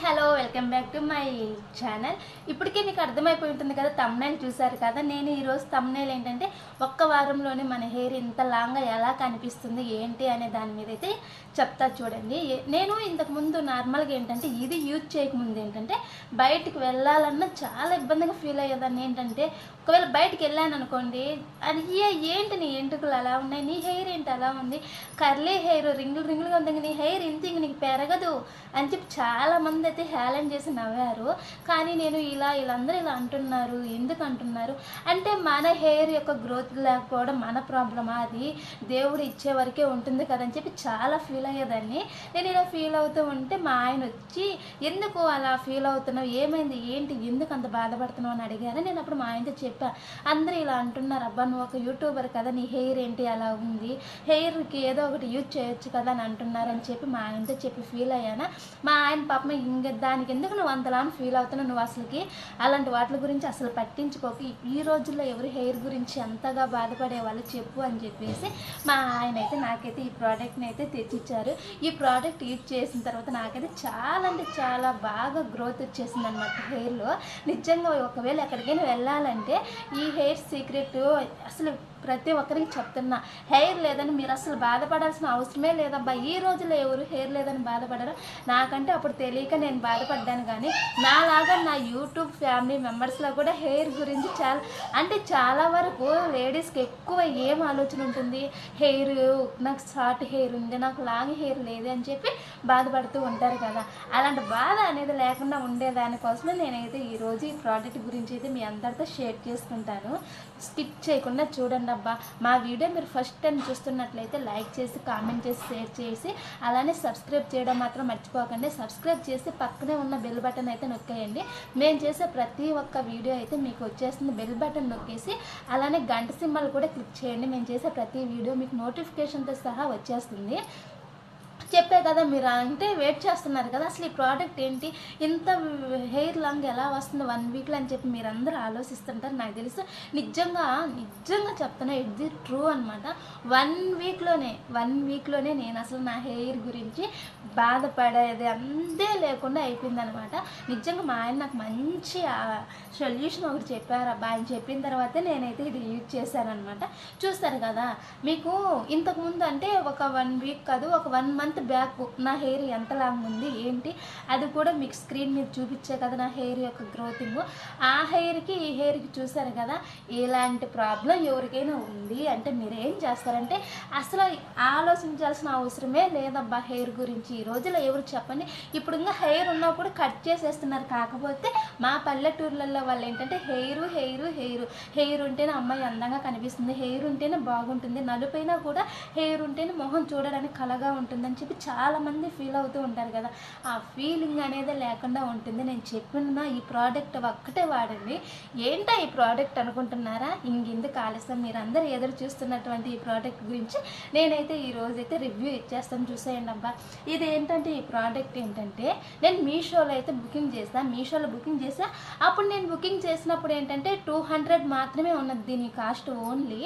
Hello welcome back to my channel. ఇప్పటికే మీకు అర్థమైపోయి ఉంటుంది కదా, థంబ్నెయిల్ చూసారు కదా. నేను ఈరోజు థంబ్నెయిల్ ఏంటంటే ఒక్క వారంలోనే మన హెయిర్ ఇంత లాంగ్గా ఎలా కనిపిస్తుంది ఏంటి అనే దాని మీద అయితే చెప్తా చూడండి. నేను ఇంతకుముందు నార్మల్గా ఏంటంటే ఇది యూజ్ చేయకముందు ఏంటంటే బయటికి వెళ్ళాలన్నా చాలా ఇబ్బందిగా ఫీల్ అయ్యేదాన్ని. ఏంటంటే ఒకవేళ బయటికి వెళ్ళాను అనుకోండి, అది ఏంటి నీ ఎంటుకలు అలా ఉన్నాయి, నీ హెయిర్ ఏంటి అలా ఉంది, కర్లీ హెయిర్ రింగులుగా ఉంది, నీ హెయిర్ ఇంత నీకు పెరగదు అని చెప్పి చాలామంది అయితే హేళన చేసి నవ్వారు. కానీ నేను వీళ్ళందరూ ఇలా అంటున్నారు, ఎందుకు అంటున్నారు అంటే మన హెయిర్ యొక్క గ్రోత్ లేకపోవడం మన ప్రాబ్లమా, అది దేవుడు ఇచ్చే వరకే ఉంటుంది కదని చెప్పి చాలా ఫీల్ అయ్యేదాన్ని. నేను ఇలా ఫీల్ అవుతూ ఉంటే మా ఆయన వచ్చి ఎందుకు అలా ఫీల్ అవుతున్నావు, ఏమైంది ఏంటి, ఎందుకు అంత బాధపడుతున్నావు అని అడిగారు. నేను అప్పుడు మా ఆయనతో చెప్పా, అందరూ ఇలా అంటున్నారు, అబ్బా నువ్వు ఒక యూట్యూబర్ కదా, నీ హెయిర్ ఏంటి అలా ఉంది, హెయిర్కి ఏదో ఒకటి యూజ్ చేయొచ్చు కదా అని అంటున్నారు అని చెప్పి మా ఆయనతో చెప్పి ఫీల్ అయ్యాను. మా ఆయన పాపం దానికి ఎందుకు నువ్వు అంతలా ఫీల్ అవుతున్నావు, నువ్వు అసలుకి అలాంటి వాటి గురించి అసలు పట్టించుకోకు, ఈ రోజుల్లో ఎవరు హెయిర్ గురించి అంతగా బాధపడే వాళ్ళు చెప్పు అని చెప్పేసి మా ఆయన అయితే నాకైతే ఈ ప్రోడక్ట్ని అయితే తెచ్చిచ్చారు. ఈ ప్రోడక్ట్ యూజ్ చేసిన తర్వాత నాకైతే చాలా అంటే చాలా బాగా గ్రోత్ వచ్చేసింది అనమాట హెయిర్లో. నిజంగా ఒకవేళ ఎక్కడికైనా వెళ్ళాలంటే ఈ హెయిర్ సీక్రెట్ అసలు ప్రతి ఒక్కరికి చెప్తున్నా, హెయిర్ లేదని మీరు అసలు బాధపడాల్సిన అవసరమే లేదబ్బా. ఈ రోజుల్లో ఎవరు హెయిర్ లేదని బాధపడరు. నాకంటే అప్పుడు తెలియక నేను బాధపడ్డాను, కానీ నాలాగా నా యూట్యూబ్ ఫ్యామిలీ మెంబర్స్లో కూడా హెయిర్ గురించి చాలా వరకు లేడీస్కి ఎక్కువ ఏం ఆలోచన ఉంటుంది, హెయిర్ నాకు షార్ట్ హెయిర్ ఉంది, నాకు లాంగ్ హెయిర్ లేదు అని చెప్పి బాధపడుతూ ఉంటారు కదా. అలాంటి బాధ అనేది లేకుండా ఉండేదానికోసమే నేనైతే ఈరోజు ఈ ప్రోడక్ట్ గురించి అయితే మీ అందరితో షేర్ చేసుకుంటాను. స్కిప్ చేయకుండా చూడండి అబ్బా. మా వీడియో మీరు ఫస్ట్ టైం చూస్తున్నట్లయితే లైక్ చేసి, కామెంట్ చేసి, షేర్ చేసి, అలానే సబ్స్క్రైబ్ చేయడం మాత్రం మర్చిపోకండి. సబ్స్క్రైబ్ చేసి పక్కనే ఉన్న బెల్ బటన్ అయితే నొక్కేయండి. మేము చేసే ప్రతి ఒక్క వీడియో అయితే మీకు వచ్చేస్తుంది. బెల్ బటన్ నొక్కేసి అలానే గంట సింబల్ కూడా క్లిక్ చేయండి. మేము చేసే ప్రతి వీడియో మీకు నోటిఫికేషన్తో సహా వచ్చేస్తుంది. చెప్పే కదా, మీరు అంటే వెయిట్ చేస్తున్నారు కదా అసలు ఈ ప్రోడక్ట్ ఏంటి, ఇంత హెయిర్ లాంగ్ ఎలా వస్తుంది 1 వీక్లో అని చెప్పి మీరు అందరూ ఆలోచిస్తుంటారు. నాకు తెలుసు, నిజంగా చెప్తున్నా, ఇది ట్రూ అనమాట. 1 వీక్లోనే నేను అసలు నా హెయిర్ గురించి బాధపడేది అంతే లేకుండా అయిపోయింది అనమాట. నిజంగా మా ఆయన నాకు మంచి సొల్యూషన్ ఒకటి చెప్పారు అబ్బా. ఆయన చెప్పిన తర్వాతే నేనైతే ఇది యూజ్ చేశాను అనమాట. చూస్తారు కదా, మీకు ఇంతకుముందు అంటే ఒక 1 వీక్ కాదు, ఒక 1 మంత్ బ్యాక్ నా హెయిర్ ఎంత లాంగ్ ఉంది ఏంటి అది కూడా మీకు స్క్రీన్ మీద చూపించే కదా నా హెయిర్ యొక్క గ్రోతింగ్. ఆ హెయిర్కి ఈ హెయిర్కి చూసారు కదా, ఇలాంటి ప్రాబ్లం ఎవరికైనా ఉంది అంటే మీరు ఏం చేస్తారంటే అసలు ఆలోచించాల్సిన అవసరమే లేదబ్బా హెయిర్ గురించి. ఈ రోజుల్లో ఎవరు చెప్పండి, ఇప్పుడు ఇంకా హెయిర్ ఉన్నప్పుడు కట్ చేసేస్తున్నారు. కాకపోతే మా పల్లెటూర్లలో వాళ్ళు ఏంటంటే హెయిర్ ఉంటేనే అమ్మాయి అందంగా కనిపిస్తుంది, హెయిర్ ఉంటేనే బాగుంటుంది, నలుపైనా కూడా హెయిర్ ఉంటేనే మొహం చూడడానికి కళగా ఉంటుందని చెప్పి చాలామంది ఫీల్ అవుతూ ఉంటారు కదా. ఆ ఫీలింగ్ అనేది లేకుండా ఉంటుంది. నేను చెప్పిన ఈ ప్రోడక్ట్ ఒక్కటే వాడండి. ఏంటో ఈ ప్రోడక్ట్ అనుకుంటున్నారా, ఇంకెందుకు ఆలస్యం, మీరు అందరూ ఎదురు చూస్తున్నటువంటి ఈ ప్రోడక్ట్ గురించి నేనైతే ఈరోజైతే రివ్యూ ఇచ్చేస్తాను. చూసేయండి అబ్బా. ఇది ఏంటంటే ఈ ప్రోడక్ట్ ఏంటంటే నేను మీషోలో అయితే బుకింగ్ చేసా. అప్పుడు నేను బుకింగ్ చేసినప్పుడు ఏంటంటే 200 మాత్రమే ఉన్నది, దీని కాస్ట్ ఓన్లీ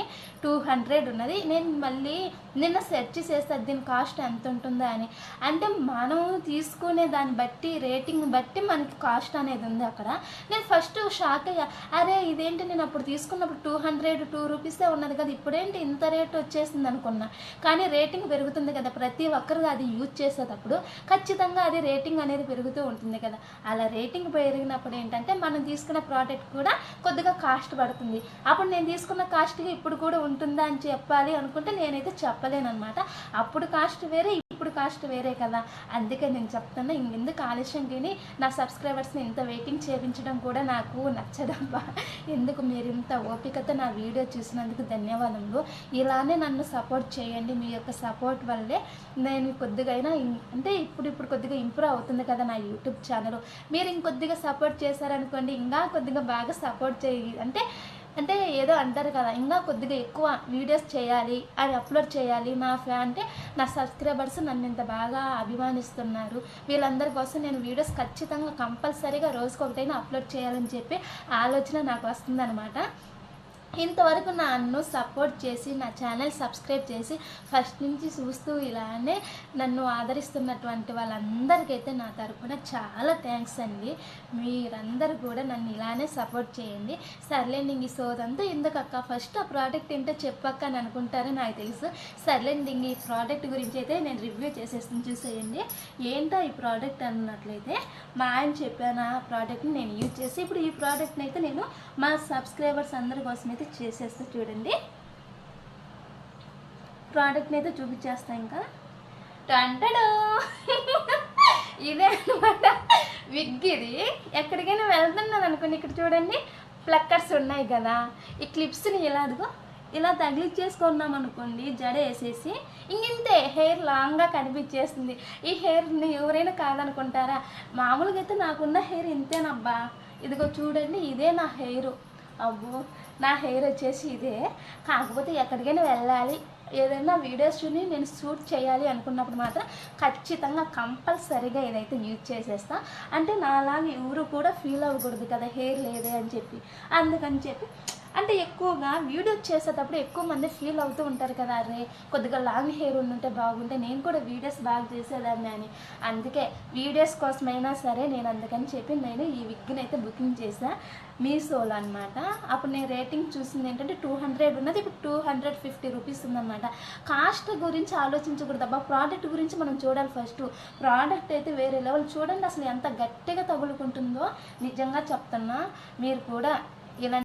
200 ఉన్నది. నేను మళ్ళీ నిన్న సెర్చ్ చేస్తే దీని కాస్ట్ ఎంత ఉంటుందా అని, అంటే మనం తీసుకునే దాన్ని బట్టి రేటింగ్ బట్టి మనకి కాస్ట్ అనేది ఉంది అక్కడ. నేను ఫస్ట్ షాక్ అయ్యా, అరే ఇదేంటి నేను అప్పుడు తీసుకున్నప్పుడు 202 రూపీసే ఉన్నది కదా, ఇప్పుడేంటి ఇంత రేట్ వచ్చేసింది అనుకున్నా. కానీ రేటింగ్ పెరుగుతుంది కదా, ప్రతి ఒక్కరు అది యూజ్ చేసేటప్పుడు ఖచ్చితంగా అది రేటింగ్ అనేది పెరుగుతూ ఉంటుంది కదా. అలా రేటింగ్ పెరిగినప్పుడు ఏంటంటే మనం తీసుకున్న ప్రోడక్ట్ కూడా కొద్దిగా కాస్ట్ పడుతుంది. అప్పుడు నేను తీసుకున్న కాస్ట్కి ఇప్పుడు కూడా ఉంటుందా అని చెప్పాలి అనుకుంటే నేనైతే చెప్పలేను అనమాట. అప్పుడు కాస్ట్ వేరే, ఇప్పుడు కాస్ట్ వేరే కదా. అందుకే నేను చెప్తున్నా, ఇంకెందుకు ఆలస్యంకి నా సబ్స్క్రైబర్స్ని ఇంత వెయిటింగ్ చేయించడం కూడా నాకు నచ్చదబ్బా. ఎందుకు మీరు ఇంత ఓపికతో నా వీడియో చూసినందుకు ధన్యవాదములు. ఇలానే నన్ను సపోర్ట్ చేయండి. మీ యొక్క సపోర్ట్ వల్లే నేను కొద్దిగా అంటే ఇప్పుడు కొద్దిగా ఇంప్రూవ్ అవుతుంది కదా నా యూట్యూబ్ ఛానల్. మీరు ఇంకొద్దిగా సపోర్ట్ చేశారనుకోండి, ఇంకా కొద్దిగా బాగా సపోర్ట్ అంటే ఏదో అంటారు కదా, ఇంకా కొద్దిగా ఎక్కువ వీడియోస్ చేయాలి, అది అప్లోడ్ చేయాలి. నా సబ్స్క్రైబర్స్ నన్ను ఇంత బాగా అభిమానిస్తున్నారు, వీళ్ళందరి కోసం నేను వీడియోస్ ఖచ్చితంగా కంపల్సరీగా రోజుకొకటైనా అప్లోడ్ చేయాలని చెప్పి ఆలోచన నాకు వస్తుందన్నమాట. ఇంతవరకు నన్ను సపోర్ట్ చేసి నా ఛానల్ సబ్స్క్రైబ్ చేసి ఫస్ట్ నుంచి చూస్తూ ఇలానే నన్ను ఆదరిస్తున్నటువంటి వాళ్ళందరికైతే నా తరపున చాలా థ్యాంక్స్ అండి. మీరందరూ కూడా నన్ను ఇలానే సపోర్ట్ చేయండి. సర్లేండి, ఇంక ఈ సోదంతా ఎందుకక్క, ఫస్ట్ ఆ ప్రోడక్ట్ ఏంటో చెప్పక్క అని అనుకుంటారని నాకు తెలుసు. సర్లేండి, ఇంక ఈ ప్రోడక్ట్ గురించి అయితే నేను రివ్యూ చేసేస్తాను, చూసేయండి. ఏంటో ఈ ప్రోడక్ట్ అన్నట్లయితే మా ఆయన చెప్పాను ఆ ప్రోడక్ట్ని నేను యూజ్ చేసి ఇప్పుడు ఈ ప్రోడక్ట్ని అయితే నేను మా సబ్స్క్రైబర్స్ అందరి కోసం అయితే చేసేస్తా. చూడండి, ప్రోడక్ట్ని అయితే చూపించేస్తా. ఇంకా టంటడు ఇదే అనమాట విగ్. ఇది ఎక్కడికైనా వెళ్తున్నాను అనుకోండి, ఇక్కడ చూడండి ప్లక్కర్స్ ఉన్నాయి కదా, ఈ క్లిప్స్ని ఇలా తగిలిచ్చేసుకున్నాం అనుకోండి, జడ వేసేసి ఇంతే హెయిర్ లాంగ్గా కనిపించేస్తుంది. ఈ హెయిర్ని ఎవరైనా కాదనుకుంటారా? మామూలుగా అయితే నాకున్న హెయిర్ ఇంతేనబ్బా. ఇదిగో చూడండి, ఇదే నా హెయిర్. అబ్బో, నా హెయిర్ వచ్చేసి ఇదే. కాకపోతే ఎక్కడికైనా వెళ్ళాలి, ఏదైనా వీడియోస్ చూని నేను షూట్ చేయాలి అనుకున్నప్పుడు మాత్రం ఖచ్చితంగా కంపల్సరీగా ఇదైతే యూజ్ చేసేస్తా. అంటే నాలాగా ఎవరు కూడా ఫీల్ అవ్వకూడదు కదా హెయిర్ లేదే అని చెప్పి. అందుకని చెప్పి అంటే ఎక్కువగా వీడియో చేసేటప్పుడు ఎక్కువ మంది ఫీల్ అవుతూ ఉంటారు కదా, అరే కొద్దిగా లాంగ్ హెయిర్ ఉంటే బాగుంటే నేను కూడా వీడియోస్ బాగా చేసేదాన్ని అని. అందుకే వీడియోస్ కోసమైనా సరే నేను అందుకని చెప్పి నేను ఈ విగ్ని అయితే బుకింగ్ చేశాను మీషోలో అనమాట. అప్పుడు నేను రేటింగ్ చూసింది ఏంటంటే 200 ఉన్నది, ఇప్పుడు 250 రూపీస్ ఉందన్నమాట. కాస్ట్ గురించి ఆలోచించకూడదు అబ్బా, ప్రోడక్ట్ గురించి మనం చూడాలి ఫస్ట్. ప్రోడక్ట్ అయితే వేరే లెవెల్. చూడండి అసలు ఎంత గట్టిగా తగులుకుంటుందో, నిజంగా చెప్తున్నా. మీరు కూడా ఇలా